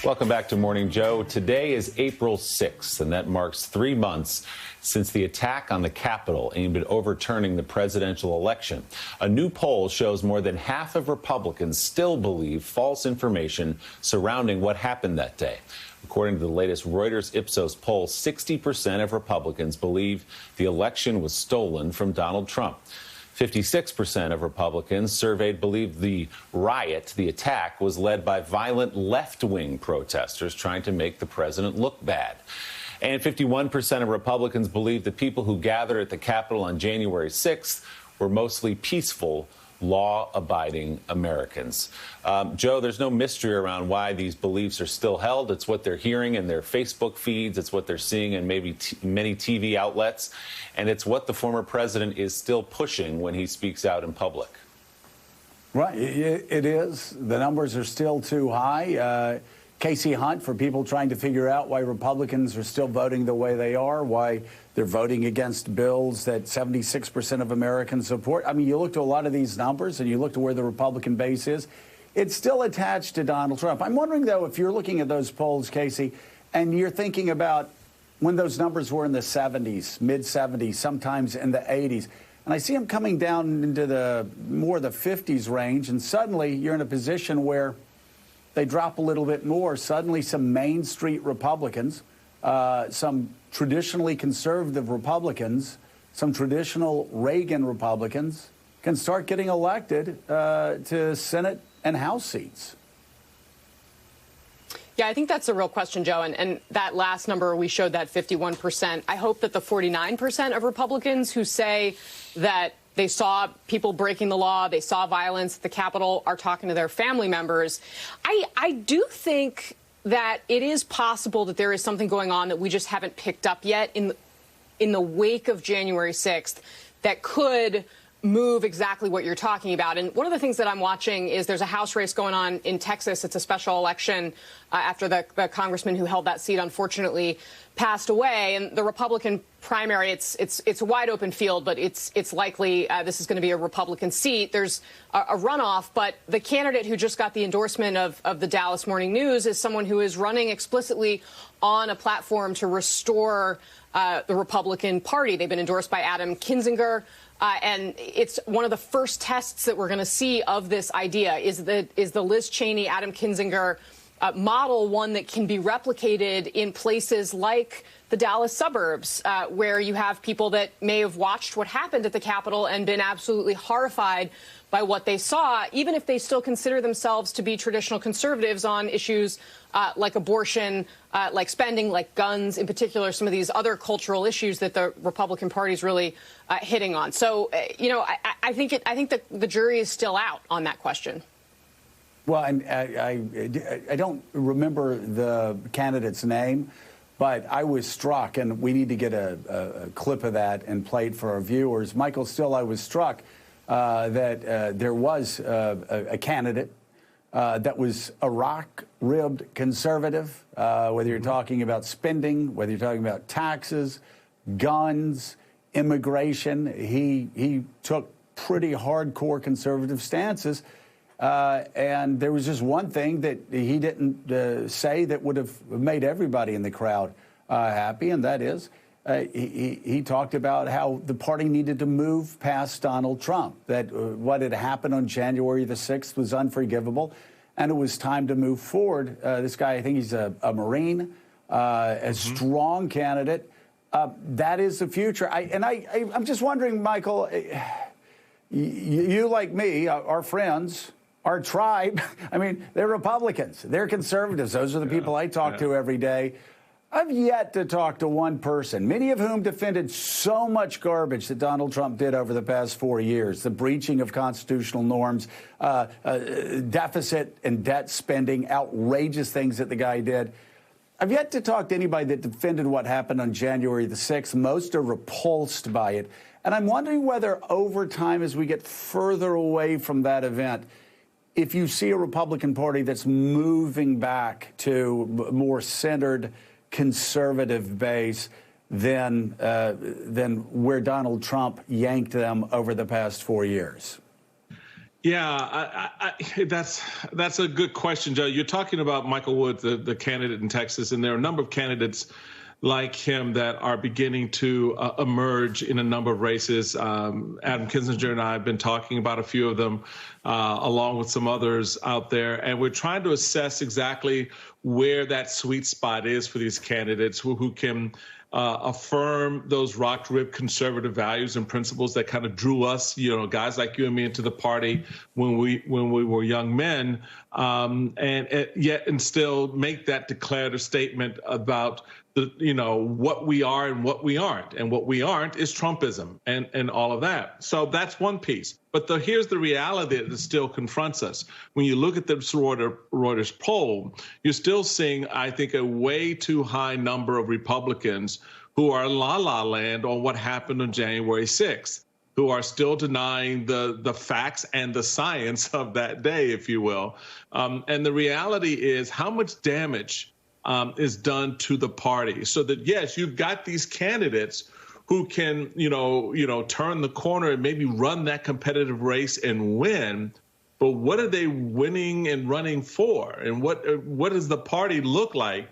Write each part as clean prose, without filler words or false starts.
Welcome back to Morning Joe. Today is April 6th, and that marks 3 months since the attack on the Capitol aimed at overturning the presidential election. A new poll shows more than half of Republicans still believe false information surrounding what happened that day. According to the latest Reuters Ipsos poll, 60% of Republicans believe the election was stolen from Donald Trump. 56% of Republicans surveyed believe the riot, the attack, was led by violent left-wing protesters trying to make the president look bad. And 51% of Republicans believe the people who gathered at the Capitol on January 6th were mostly peaceful, law-abiding Americans. Joe, there's no mystery around why these beliefs are still held. It's what they're hearing in their Facebook feeds. It's what they're seeing in maybe many TV outlets. And it's what the former president is still pushing when he speaks out in public. Right. It is. The numbers are still too high. Casey Hunt, for people trying to figure out why Republicans are still voting the way they are, why they're voting against bills that 76% of Americans support. I mean, you look to a lot of these numbers and you look to where the Republican base is, it's still attached to Donald Trump. I'm wondering, though, if you're looking at those polls, Casey, and you're thinking about when those numbers were in the 70s, mid-70s, sometimes in the 80s, and I see them coming down into the more the 50s range, and suddenly you're in a position where they drop a little bit more. Suddenly some Main Street Republicans, some traditionally conservative Republicans, some traditional Reagan Republicans can start getting elected to Senate and House seats. Yeah, I think that's a real question, Joe. And that last number, we showed that 51%. I hope that the 49% of Republicans who say that they saw people breaking the law, they saw violence at the Capitol, are talking to their family members. I do think that it is possible that there is something going on that we just haven't picked up yet in the wake of January 6th that could move exactly what you're talking about. And one of the things that I'm watching is there's a House race going on in Texas. It's a special election after the congressman who held that seat, unfortunately, passed away. And the Republican primary, it's a wide open field, but it's likely this is going to be a Republican seat. There's a runoff, but the candidate who just got the endorsement of the Dallas Morning News is someone who is running explicitly on a platform to restore the Republican Party. They've been endorsed by Adam Kinzinger. And it's one of the first tests that we're going to see of this idea is the Liz Cheney, Adam Kinzinger model one that can be replicated in places like the Dallas suburbs, where you have people that may have watched what happened at the Capitol and been absolutely horrified by what they saw, even if they still consider themselves to be traditional conservatives on issues like abortion, like spending, like guns, in particular, some of these other cultural issues that the Republican Party is really hitting on. So, I think that the jury is still out on that question. Well, and I don't remember the candidate's name, but I was struck, and we need to get a clip of that and play it for our viewers. Michael, still, I was struck that there was a candidate that was a rock-ribbed conservative, whether you're talking about spending, whether you're talking about taxes, guns, immigration. He took pretty hardcore conservative stances. And there was just one thing that he didn't say that would have made everybody in the crowd happy, and that is he talked about how the party needed to move past Donald Trump, that what had happened on January the 6th was unforgivable, and it was time to move forward. This guy, I think he's a Marine, a strong candidate. That is the future. I'm just wondering, Michael, you like me, our friends, our tribe, I mean, they're Republicans. They're conservatives. Those are the people I talk to every day. I've yet to talk to one person, many of whom defended so much garbage that Donald Trump did over the past 4 years, the breaching of constitutional norms, deficit and debt spending, outrageous things that the guy did. I've yet to talk to anybody that defended what happened on January the 6th. Most are repulsed by it. And I'm wondering whether over time, as we get further away from that event, if you see a Republican Party that's moving back to more centered conservative base than where Donald Trump yanked them over the past 4 years. Yeah, that's a good question, Joe. You're talking about Michael Wood, the candidate in Texas, and there are a number of candidates like him that are beginning to emerge in a number of races. Adam Kinzinger and I have been talking about a few of them, along with some others out there, and we're trying to assess exactly where that sweet spot is for these candidates who can affirm those rock-ribbed conservative values and principles that kind of drew us, guys like you and me into the party when we were young men, and still make that declarative statement about what we are and what we aren't. And what we aren't is Trumpism and all of that. So that's one piece. But here's the reality that still confronts us. When you look at the Reuters poll, you're still seeing, I think, a way too high number of Republicans who are in la-la land on what happened on January 6th, who are still denying the facts and the science of that day, if you will. And the reality is how much damage is done to the party, so that, yes, you've got these candidates who can, turn the corner and maybe run that competitive race and win. But what are they winning and running for? And what does the party look like?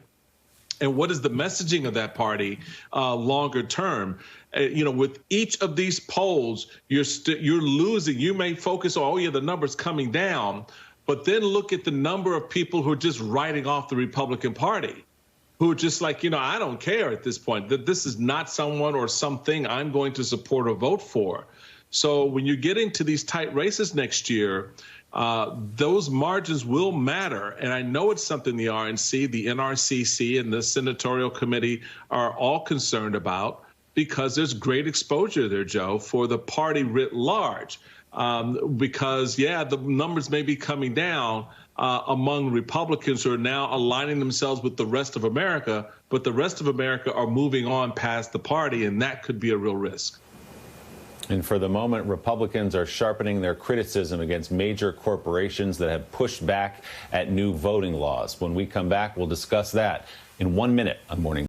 And what is the messaging of that party longer term? With each of these polls, you're losing. You may focus on, oh, yeah, the number's coming down. But then look at the number of people who are just writing off the Republican Party, who are just like, I don't care at this point, that this is not someone or something I'm going to support or vote for. So when you get into these tight races next year, those margins will matter. And I know it's something the RNC, the NRCC, and the Senatorial Committee are all concerned about, because there's great exposure there, Joe, for the party writ large. Because, yeah, the numbers may be coming down among Republicans who are now aligning themselves with the rest of America, but the rest of America are moving on past the party, and that could be a real risk. And for the moment, Republicans are sharpening their criticism against major corporations that have pushed back at new voting laws. When we come back, we'll discuss that in 1 minute on Morning.